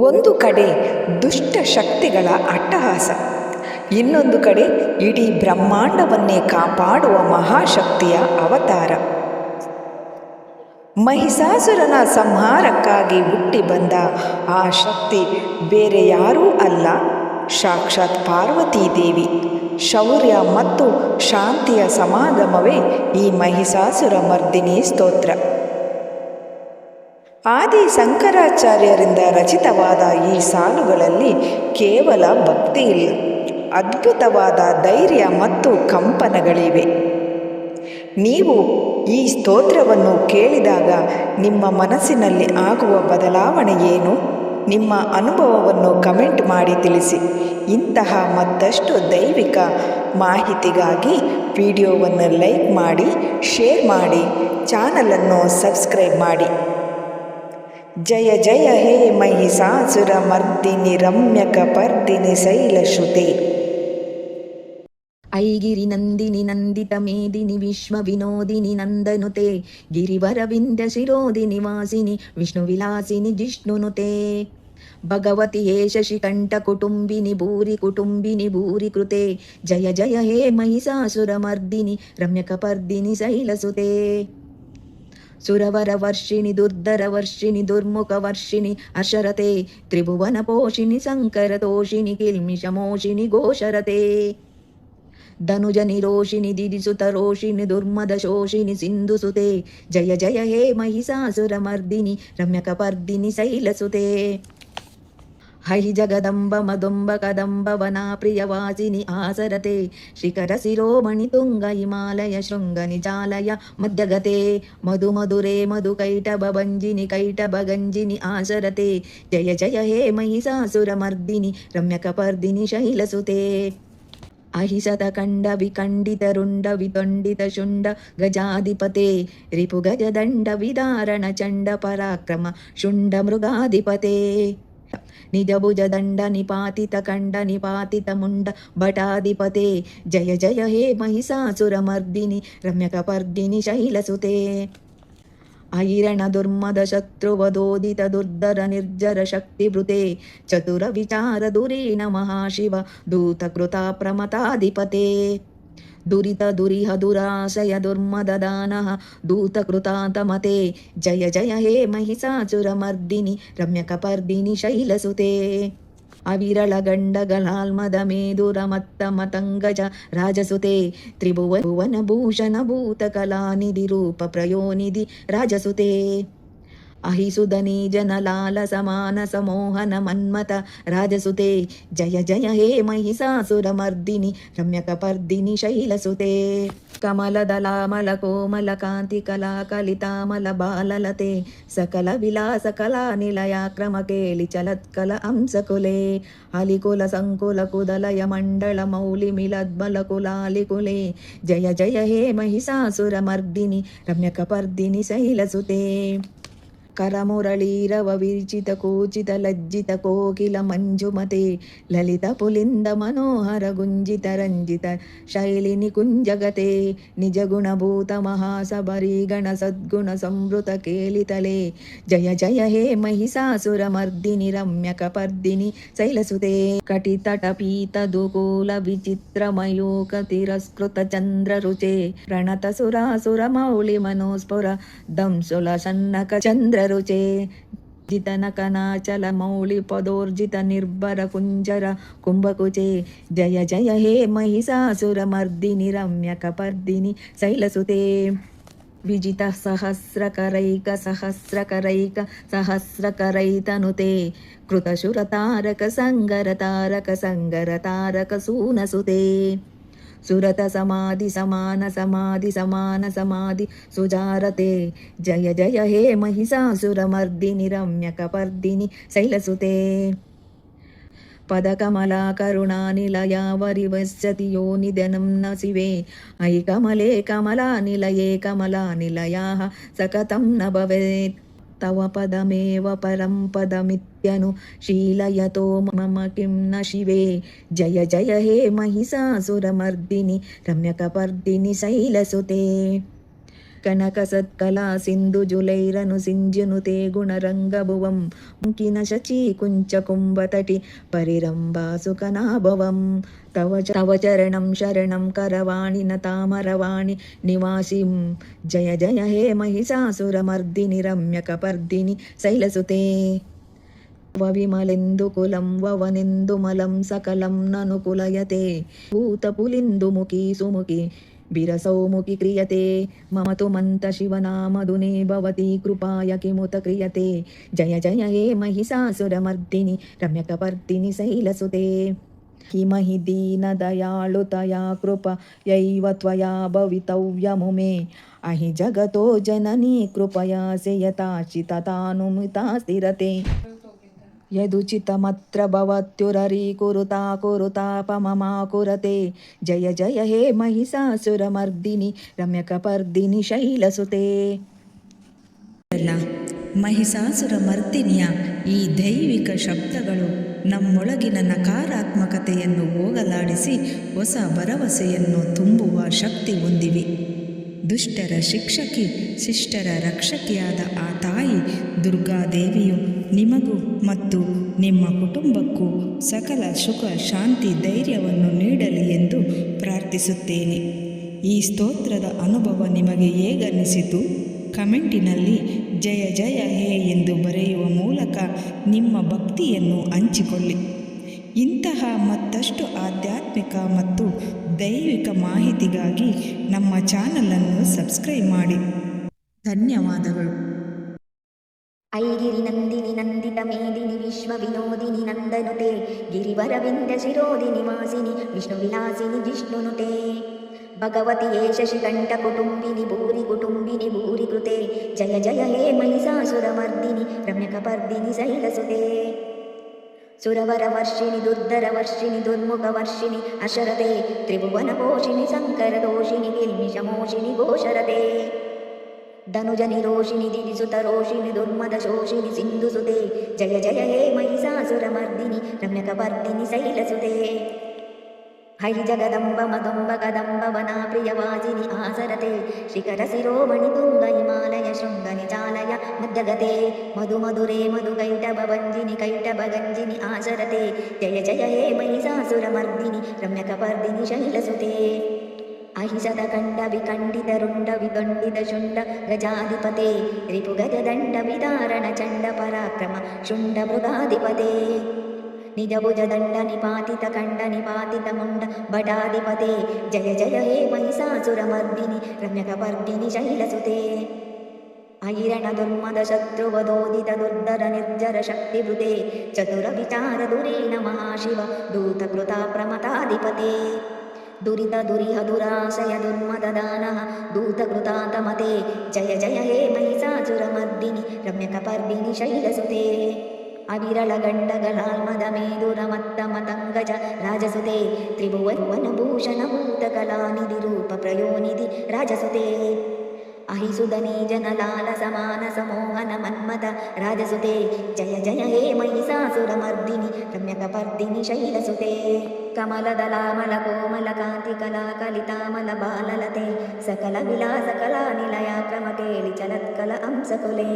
ಒಂದು ಕಡೆ ದುಷ್ಟ ಶಕ್ತಿಗಳ ಅಟ್ಟಹಾಸ, ಇನ್ನೊಂದು ಕಡೆ ಇಡೀ ಬ್ರಹ್ಮಾಂಡವನ್ನೇ ಕಾಪಾಡುವ ಮಹಾಶಕ್ತಿಯ ಅವತಾರ. ಮಹಿಷಾಸುರನ ಸಂಹಾರಕ್ಕಾಗಿ ಹುಟ್ಟಿ ಬಂದ ಆ ಶಕ್ತಿ ಬೇರೆ ಯಾರೂ ಅಲ್ಲ, ಸಾಕ್ಷಾತ್ ಪಾರ್ವತೀ ದೇವಿ. ಶೌರ್ಯ ಮತ್ತು ಶಾಂತಿಯ ಸಮಾಗಮವೇ ಈ ಮಹಿಷಾಸುರ ಮರ್ದಿನಿ ಸ್ತೋತ್ರ. ಆದಿ ಶಂಕರಾಚಾರ್ಯರಿಂದ ರಚಿತವಾದ ಈ ಸಾಲುಗಳಲ್ಲಿ ಕೇವಲ ಭಕ್ತಿ ಇಲ್ಲ, ಅದ್ಭುತವಾದ ಧೈರ್ಯ ಮತ್ತು ಕಂಪನಗಳಿವೆ. ನೀವು ಈ ಸ್ತೋತ್ರವನ್ನು ಕೇಳಿದಾಗ ನಿಮ್ಮ ಮನಸ್ಸಿನಲ್ಲಿ ಆಗುವ ಬದಲಾವಣೆ ಏನು? ನಿಮ್ಮ ಅನುಭವವನ್ನು ಕಮೆಂಟ್ ಮಾಡಿ ತಿಳಿಸಿ. ಇಂತಹ ಮತ್ತಷ್ಟು ದೈವಿಕ ಮಾಹಿತಿಗಾಗಿ ವಿಡಿಯೋವನ್ನು ಲೈಕ್ ಮಾಡಿ, ಶೇರ್ ಮಾಡಿ, ಚಾನಲನ್ನು ಸಬ್ಸ್ಕ್ರೈಬ್ ಮಾಡಿ. ಜಯ ಜಯ ಹೇ ಮಹಿಷಾಸುರ ಮರ್ದಿನಿ ರಮ್ಯಕ ಪರ್ದಿನಿ ಶೈಲಶ್ರುತೆ. ಐಗಿರಿ ನಂದಿನಿ ನಂದಿತ ಮೇದಿನಿ ವಿಶ್ವ ವಿನೋದಿನಿ ನಂದನುತೆ ಗಿರಿವರ ವಿಂಧ್ಯ ಶಿರೋದಿನಿ ವಾಸಿನಿ ವಿಷ್ಣು ವಿಲಾಸಿನಿ ಜಿಷ್ಣುನುತೆ. ಭಗವತಿ ಹೇ ಶಶಿಕಂಠ ಕುಟುಂಬಿನಿ ಭೂರಿ ಕೃತೆ. ಜಯ ಜಯ ಹೇ ಮಹಿಷಾಸುರ ಮರ್ದಿನಿ ರಮ್ಯಕ ಪರ್ದಿನಿ ಶೈಲಸುತೆ. ಸುರವರ ವರ್ಷಿಣಿ ದುರ್ಧರ ವರ್ಷಿಣಿ ದುರ್ಮುಖ ವರ್ಷಿಣಿ ಅಶರತೆ. ತ್ರಿಭುವನ ಪೋಷಿಣಿ ಸಂಕರ ತೋಷಿಣಿ ಕಿಲ್ಮಿಷ ಮೋಷಿಣಿ ಘೋಷರತೆ. ಧನುಜ ನಿರೋಷಿಣಿ ದಿದಿಸುತ ರೋಷಿಣಿ ದುರ್ಮದ ಶೋಷಿಣಿ ಸಿಂಧುಸುತೆ. ಜಯ ಜಯ ಹೇ ಮಹಿಷಾಸುರ ಮರ್ದಿನಿ ರಮ್ಯಕ ಪರ್ದಿನಿ ಶೈಲಸುತೆ. ಹೈ ಜಗದಂಬ ಮದುಂಬ ಕದಂಬ ವನಾ ಪ್ರಿಯವಾಸಿನಿ ಆಸರತೆ. ಶಿಖರ ಶಿರೋಮಣಿ ತುಂಗ ಹಿಮಾಲಯ ಶೃಂಗ ನಿಜಾಲಯ ಮಧ್ಯಗತೆ. ಮಧು ಮಧುರೆ ಮಧು ಕೈಟಭ ಭಂಜಿನಿ ಕೈಟಭ ಗಂಜಿನಿ ಆಸರತೆ. ಜಯ ಜಯ ಹೇ ಮಹಿಷಾಸುರ ಮರ್ದಿನಿ ರಮ್ಯಕ ಪರ್ದಿನಿ ಶೈಲಸುತೆ. ಅಹಿಷತ ಕಂಡ ವಿಖಂಡಿತ ರುಂಡ ವಿತೊಂಡಿತ ಶುಂಡ ಗಜಾಧಿಪತೆ. ರಿಪು ಗಜ ದಂಡ ವಿದಾರಣ ಚಂಡ ಪರಾಕ್ರಮ ಶುಂಡ ಮೃಗಾಧಿಪತೆ. ನಿಜ ಭುಜ ದಂಡ ನಿಪಾತಿತ ಕಂಡ ನಿಪಾತಿತ ಮುಂಡ ಭಟಾಧಿಪತೆ. ಜಯ ಜಯ ಹೇ ಮಹಿಷಾಸುರ ಮರ್ದಿನಿ ರಮ್ಯಕ ಪರ್ದಿನಿ ಶೈಲಸುತೆ. ಐರಣ ದುರ್ಮದ ಶತ್ರುವದೋದಿತ ದುರ್ಧರ ನಿರ್ಜರ ಶಕ್ತಿಭೃತೆ. ಚತುರ ವಿಚಾರ ದುರೀಣ ಮಹಾಶಿವ ದೂತ ಕೃತ ಪ್ರಮತಾಧಿಪತೆ. ದುರಿತ ದುರಿಹ ದುರಾಶಯ ದುರ್ಮದ ದಾನಃ ದೂತ ಕೃತಾತಮತೆ. ಜಯ ಜಯ ಹೇ ಮಹಿಷಾಸುರ ಮರ್ದಿನಿ ರಮ್ಯಕ ಪರ್ದಿನಿ ಶೈಲಸುತೆ. ಅವಿರಳ ಗಂಡಗಲಾಲ್ಮದ ಮೇದುರ ಮತ್ತ ಮತಂಗಜ ರಾಜಸುತೆ. ತ್ರಿಭುವನ ಭೂಷಣ ಭೂತ ಕಲಾನಿಧಿ ರೂಪ ಪ್ರಯೋನಿಧಿ ರಾಜಸುತೆ. ಅಹಿಸುಧನಿ ಜನಲಾಲ ಸಮಾನ ಸಮೋಹನ ಮನ್ಮತ ರಾಜಸುತೆ. ಜಯ ಜಯ ಹೇ ಮಹಿಷಾಸುರ ಮರ್ದಿನಿ ರಮ್ಯಕ ಪರ್ದಿನಿ ಶೈಲಸುತೆ. ಕಮಲದಲಾಮಲ ಕೋಮಲ ಕಾಂತಿ ಕಲಾ ಕಲಿತಾಮಲ ಬಾಲಲತೆ. ಸಕಲ ವಿಲಾಸ ಕಲಾ ನಿಲಯ ಕ್ರಮ ಕೇಳಿ ಚಲತ್ಕಲ ಅಂಸಕುಲೆ. ಅಲಿಕುಲ ಸಂಕುಲ ಕುದಲಯ ಮಂಡಳ ಮೌಲಿ ಮಿಲದ್ಮಲ ಕುಲಾಲಿಕುಲೆ. ಜಯ ಜಯ ಹೇ ಮಹಿಷಾಸುರ ಮರ್ದಿನಿ ರಮ್ಯಕ ಪರ್ದಿನಿ ಶೈಲಸುತೆ. ಕರಮುರಳೀರವ ವಿರ್ಚಿತ ಕೂಚಿತ ಲಜ್ಜಿತ ಕೋಕಿಲ ಮಂಜುಮತೆ. ಲಲಿತ ಪುಲಿಂದ ಮನೋಹರ ಗುಂಜಿತ ರಂಜಿತ ಶೈಲಿನಿ ಕುಂಜಗತೆ. ನಿಜ ಗುಣಭೂತ ಮಹಾಸಬರೀಗಣ ಸದ್ಗುಣ ಸಂವೃತ ಕೇಳಿತಲೆ. ಜಯ ಜಯ ಹೇ ಮಹಿಷಾಸುರ ಮರ್ದಿನಿ ರಮ್ಯಕ ಪರ್ದಿನಿ ಶೈಲಸುತೆ. ಕಟಿತಟ ಪೀತ ದುಕೂಲ ವಿಚಿತ್ರ ಮಯೂಕ ತಿರಸ್ಕೃತ ಚಂದ್ರ ರುಚೆ. ಪ್ರಣತ ಸುರಾಸುರ ಮೌಳಿ ಮನೋಸ್ಫುರ ದಂಸುಲ ಸನ್ನಕ ಚಂದ್ರ ರುಚೆ. ಜಿತನ ಕನಾಚಲ ಮೌಳಿ ಪದೋರ್ಜಿತ ನಿರ್ಭರ ಕುಂಜರ ಕುಂಭಕುಚೆ. ಜಯ ಜಯ ಹೇ ಮಹಿಷಾಸುರ ಮರ್ದಿನಿ ರಮ್ಯಕ ಪರ್ದಿನಿ ಶೈಲಸುತೆ. ವಿಜಿತ ಸಹಸ್ರಕರೈಕ ಸಹಸ್ರಕರೈಕ ಸಹಸ್ರಕರೈತನುತೆ. ಕೃತಶುರ ತಾರಕ ಸಂಗರ ತಾರಕ ಸಂಗರ ತಾರಕ ಸೂನಸುತೆ. ಸುರತ ಸಮಾಧಿ ಸಮಾನ ಸಮಾಧಿ ಸಮಾನ ಸಮಾಧಿ ಸುಜಾರತೆ. ಜಯ ಜಯ ಹೇ ಮಹಿಷಾಸುರ ಮರ್ದಿನಿ ರಮ್ಯಕ ಪರ್ದಿನಿ ಶೈಲಸುತೆ. ಪದಕಮಲ ಕರುಣಾ ನಿಲಯ ವರಿವಶ್ಯತಿ ಯೋ ನಿಧನಂ ನ ಶಿವೆ. ಐ ಕಮಲೆ ಕಮಲಾ ನಿಲಯೇ ಕಮಲಾ ನಿಲಯಾ ಸಕತಂ ನ ಭವೇತ್. ತವ ಪದಮೇವ ಪರಂ ಪದಮಿತ್ಯನು ಶೀಲಯತೋ ಮಮ ಕಿಂ ನ ಶಿವೆ. ಜಯ ಜಯ ಹೇ ಮಹಿಷಾಸುರ ಮರ್ದಿನಿ ರಮ್ಯಕ ಪರ್ದಿನಿ ಶೈಲಸುತೆ. ಕನಕಸತ್ಕಲಾ ಸಿಂಧುಜುಲೈರನು ಸಿಂಜುನುತೆ ಗುಣರಂಗಭುವಂ ಮುಂಕಿನ ಶಚಿ ಕುಂಚ ಕುಂಭತಟಿ ಪರಿರಂಭಾಸುಕನಾಭವಂ ತವ ಚರಣಂ ಶರಣಂ ಕರವಾಣಿನ ತಾಮರವಾಣಿ ನಿವಾಸಿಂ ಜಯ ಜಯ ಹೇ ಮಹಿಷಾಸುರಮರ್ದಿನಿ ರಮ್ಯಕಪರ್ದಿನಿ ಶೈಲಸುತೆ ವಿಮಲೆಂದು ಕುಲಂ ವವನೆಂದು ಮಲಂ ಸಕಲಂ ನನು ಕುಲಯತೆ ಭೂತಪುಲಿಂದು ಮುಖಿ ಸುಮುಖಿ ಬಿರಸೌಮುಖಿ ಕ್ರಿಯತೆ ಮಮ ತು ಮಂತ ಶಿವನಾಮಧುನೇ ಭವತಿ ಕೃಪಾಯ ಕಿಮುತ ಕ್ರಿಯತೆ ಜಯ ಜಯ ಹೇ ಮಹಿಷಾಸುರಮರ್ದಿನಿ ರಮ್ಯಕಪರ್ದಿನಿ ಶೈಲಸುತೆ किमहि दीनदयाळुतया कृपयैव त्वया भवितव्यमुमे अहि जगतो जननी कृपया सेयताचिततानुमिता स्थिरते यदुचितमत्र भवत्युररीकुरुता कुरुतापममा कुरते जय जय हे महिषासुरमर्दिनि रम्यकपर्दिनि ಶೈಲಸುತೆ. ಮಹಿಷಾಸುರ ಮರ್ದಿನಿಯ ಈ ದೈವಿಕ ಶಬ್ದಗಳು ನಮ್ಮೊಳಗಿನ ನಕಾರಾತ್ಮಕತೆಯನ್ನು ಹೋಗಲಾಡಿಸಿ ಹೊಸ ಭರವಸೆಯನ್ನು ತುಂಬುವ ಶಕ್ತಿ ಹೊಂದಿವೆ. ದುಷ್ಟರ ಶಿಕ್ಷಕಿ, ಶಿಷ್ಟರ ರಕ್ಷಕಿಯಾದ ಆ ತಾಯಿ ದುರ್ಗಾದೇವಿಯು ನಿಮಗೂ ಮತ್ತು ನಿಮ್ಮ ಕುಟುಂಬಕ್ಕೂ ಸಕಲ ಸುಖ ಶಾಂತಿ ಧೈರ್ಯವನ್ನು ನೀಡಲಿ ಎಂದು ಪ್ರಾರ್ಥಿಸುತ್ತೇನೆ. ಈ ಸ್ತೋತ್ರದ ಅನುಭವ ನಿಮಗೆ ಹೇಗನ್ನಿಸಿತು? ಕಮೆಂಟಿನಲ್ಲಿ ಜಯ ಜಯ ಹೇ ಎಂದು ಬರೆಯುವ ಮೂಲಕ ನಿಮ್ಮ ಭಕ್ತಿಯನ್ನು ಹಂಚಿಕೊಳ್ಳಿ. ಇಂತಹ ಮತ್ತಷ್ಟು ಆಧ್ಯಾತ್ಮಿಕ ಮತ್ತು ದೈವಿಕ ಮಾಹಿತಿಗಾಗಿ ನಮ್ಮ ಚಾನಲನ್ನು ಸಬ್ಸ್ಕ್ರೈಬ್ ಮಾಡಿ. ಧನ್ಯವಾದಗಳು. ಐಗಿರಿ ನಂದಿನಿ ನಂದಿತ ಮೇದಿನಿ ವಿಶ್ವ ವಿನೋದಿನಿ ನಂದನುತೆ ಗಿರಿವರವಿಂದ ಶಿರೋದಿನಿ ವಾಸಿನಿ ವಿಷ್ಣು ವಿಲಾಸಿನಿ ಜಿಷ್ಣುನುತೆ ಭಗವತಿ ಯೇ ಶಶಿಕಂಠ ಕುಟುಂಬಿನಿ ಭೂರಿ ಕುಟುಂಬಿನಿ ಭೂರಿ ಕೃತೆ ಜಯ ಜಯ ಹೇ ಮಹಿಷಾಸುರಮರ್ದಿನಿ ರಮ್ಯಕಪರ್ದಿನಿ ಶೈಲಸುತೆ ಸುರವರ ವರ್ಷಿಣಿ ದುರ್ಧರ ವರ್ಷಿಣಿ ದುರ್ಮುಖ ವರ್ಷಿಣಿ ಅಶರತೆ ತ್ರಿಭುವನ ಪೋಷಿಣಿ ಸಂಕರ ದೋಷಿಣಿ ಕಿಲ್ಮಿಷಮೋಷಿಣಿ ಘೋಷರತೆ ಧನುಜ ನಿರೋಷಿಣಿ ದಿವಿಸುತ ರೋಷಿಣಿ ದುರ್ಮದ ಶೋಷಿಣಿ ಸಿಂಧುಸುತೆ ಜಯ ಜಯ ಹೇ ಮಹಿಷಾಸುರಮರ್ದಿನಿ ರಮ್ಯಕಪರ್ದಿನಿ ಶೈಲಸುತೆ ಹೈ ಜಗದಂಬ ಮದಂಬ ಕದಂಬ ವನ ಪ್ರಿಯವಾಸಿನಿ ಆಸರತೆ ಶಿಖರ ಶಿರೋಮಣಿ ತುಂಗ ಹಿಮಾಲಯ ಶೃಂಗ ನಿಚಾಲಯ ಮಧ್ಯಗತೆ ಮಧು ಮಧುರೇ ಮಧು ಕೈಟಭ ಭಂಜಿನಿ ಕೈಟಭ ಗಂಜಿನಿ ಆಸರತೆ ಜಯ ಜಯ ಹೇ ಮಹಿಷಾಸುರಮರ್ದಿನಿ ರಮ್ಯಕಪರ್ದಿನಿ ಶೈಲಸುತೆ ಅಹಿಷದ ಕಂಡ ವಿಖಂಡಿತ ರುಂಡ ವಿದಂಡಿತ ಶುಂಡ ಗಜಾಧಿಪತೆ ರಿಪುಗಜ ದಂಡ ವಿದಾರಣ ಚಂಡ ಪರಾಕ್ರಮ ಶುಂಡ ಮೃಗಾಧಿಪತೆ ನಿಜ ಭುಜ ದಂಡ ನಿಪಾತಿತ ಕಂಡ ನಿಪಾತಿತ ಮುಂಡ ಬಟಾಧಿಪತೆ ಜಯ ಜಯ ಹೇ ಮಹಿಷಾಸುರಮರ್ದಿನಿ ರಮ್ಯಕಪರ್ದಿನಿ ಶೈಲಸುತೆ ಐರಣ ದುರ್ಮದ ಶತ್ರುವದೋದಿತ ದುರ್ಧರ ನಿರ್ಜರ ಶಕ್ತಿವೃತೆ ಚತುರ ವಿಚಾರ ದುರೀಣ ಮಹಾಶಿವ ದೂತ ಕೃತ ಪ್ರಮತಾಧಿಪತೆ ದುರಿತ ದುರಿಹ ದುರಾಶಯ ದುರ್ಮದ ದಾನಃ ದೂತ ಕೃತಾತಮತೆ ಜಯ ಜಯ ಹೇ ಮಹಿಷಾಸುರಮರ್ದಿನಿ ರಮ್ಯಕಪರ್ದಿನಿ ಶೈಲಸುತೆ ಅವಿರಳ ಗಂಡಗಲಾಲ್ಮದ ಮೇದುರ ಮತ್ತ ಮತಂಗಜ ರಾಜಸುತೆ ತ್ರಿಭುವನ ಭೂಷಣ ಭೂತ ಕಲಾನಿಧಿ ರೂಪ ಪ್ರಯೋನಿಧಿ ರಾಜಸುತೆ ಅಹಿಸುಧನಿ ಜನಲಾಲ ಸಮಾನ ಸಮೋಹನ ಮನ್ಮಥ ರಾಜಸುತೆ ಜಯ ಜಯ ಹೇ ಮಹಿಷಾಸುರಮರ್ದಿನಿ ರಮ್ಯಕಪರ್ದಿನಿ ಶೈಲಸುತೆ ಕಮಲದಲಾಮಲ ಕೋಮಲ ಕಾಂತಿ ಕಲಾ ಕಲಿತಾಮಲ ಬಾಲಲತೆ ಸಕಲ ವಿಲಾಸ ಕಲಾ ನಿಲಯ ಕ್ರಮ ಕೇಳಿ ಚಲತ್ಕಲ ಅಂಸಕುಲೆ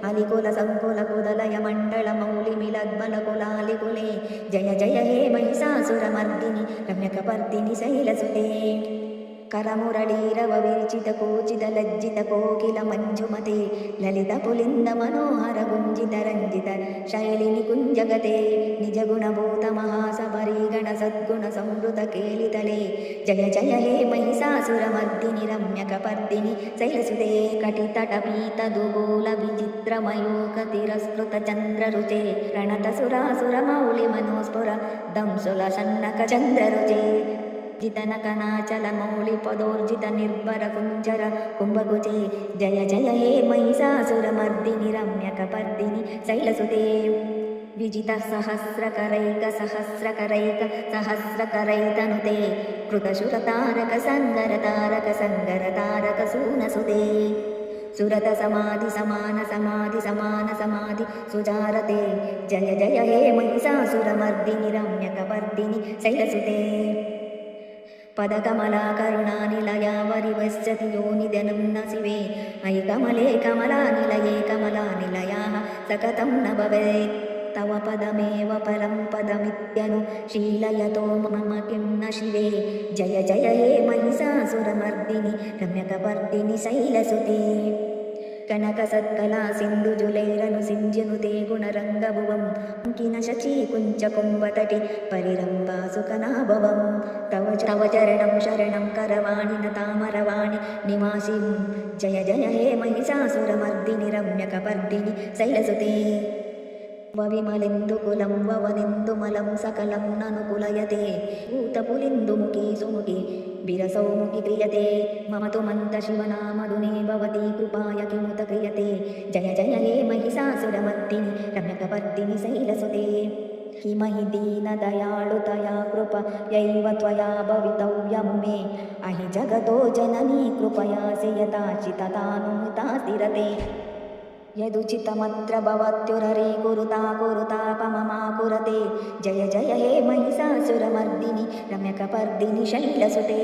ಅಲಿಕುಲ ಸಂಕುಲ ಕುದಲಯ ಮಂಡಳ ಮೌಲಿ ಮಿಲದ್ಬಲ ಕುಲಾಲಿಕುಲೆ ಜಯ ಜಯ ಹೇ ಮಹಿಷಾಸುರಮರ್ದಿನಿ ರಮ್ಯಕಪರ್ದಿನಿ ಶೈಲಸುತೆ ಕರಮುರಳೀರವ ವಿರ್ಚಿತ ಕೋಚಿತ ಲಜ್ಜಿತ ಕೋಕಿಲ ಮಂಜುಮತೆ ಲಲಿತ ಪುಲಿಂದ ಮನೋಹರ ಗುಂಜಿತ ರಂಜಿತ ಶೈಲಿನಿ ಕುಂಜಗತೆ ನಿಜ ಗುಣಭೂತ ಮಹಾಸಬರೀಗಣ ಸದ್ಗುಣ ಸಂವೃತ ಕೇಳಿತಲೆ ಜಯ ಜಯ ಹೇ ಮಹಿಷಾಸುರಮರ್ದಿನಿ ರಮ್ಯಕಪರ್ದಿನಿ ಶೈಲಸುತೆ ಕಟಿತಟ ಪೀತ ದುಗೂಲ ವಿಚಿತ್ರ ಮಯೂಖ ತಿರಸ್ಕೃತ ಚಂದ್ರ ರುಚೆ ರಣತ ಸುರಾಸುರ ಮೌಳಿ ಮನೋಸ್ಫುರ ದಂಸುಲ ಸನ್ನಕ ಚಂದ್ರ ರುಚೆ ಜಿತನಕನಾಚಲ ಮೌಳಿ ಪದೋರ್ಜಿತ ನಿರ್ಭರ ಕುಂಜರ ಕುಂಭಗುಚೆ ಜಯ ಜಯ ಹೇ ಮಹಿಷಾಸುರಮರ್ದಿನಿ ರಮ್ಯಕಪರ್ದಿನಿ ಶೈಲಸುತೆ ವಿಜಿತ ಸಹಸ್ರಕರೈಕ ಸಹಸ್ರಕರೈಕ ಸಹಸ್ರಕರೈತನುತೆ ಕೃತಶುರ ತಾರಕ ಸಂಗರ ತಾರಕ ಸೂನಸುತೆ ಸುರತ ಸಮಾಧಿ ಸಮಾನ ಸಮಾಧಿ ಸಮಾನ ಸಮಾಧಿ ಸುಜಾರತೆ ಜಯ ಜಯ ಹೇ ಮಹಿಷಾಸುರಮರ್ದಿನಿ ರಮ್ಯಕಪರ್ದಿನಿ ಶೈಲಸುತೆ पदकमला करुणानिलया वरिवस्यति योनिधनं न शिवे अयि कमले कमलानिलये कमलानिलयाः सकतं न भवेत् तव पदमेव परं पदमित्यनुशीलयतो मम किं न शिवे जय जय हे महिषासुरमर्दिनि रम्यकपर्दिनि शैलसुते कनकसत्कला सिन्धुजुलैरनु सिञ्जुनुते गुणरङ्गभुवं किन शचीकुञ्चकुम्भतटे परिरम्भासुकनाभवं तव चरणं शरणं करवाणि न तामरवाणि निवासिं जय जय हे महिषासुरमर्दिनि रम्यकपर्दिनि शैलसुते वविमलेन्दुकुलं ववनेन्दुमलं सकलं ननुकुलयते भूतपुलिन्दुमुखी सुमुखी विरसौमुखी क्रियते मम तु मन्तशिवनामधुने भवती कृपाय किमुत क्रियते जय जय हे महिषासुरमर्दिनि रम्यकपर्दिनि शैलसुते किमहि दीनदयाळुतया कृपयैव त्वया भवितव्यं मे अहि जगतो जननी कृपयासि यथाचिततानुमिता स्थिरते यदुचितमत्र भवत्युररे कुरुतापममा कुरते जय जय हे महिषासुरमर्दिनि रम्यकपर्दिनि शैलसुते।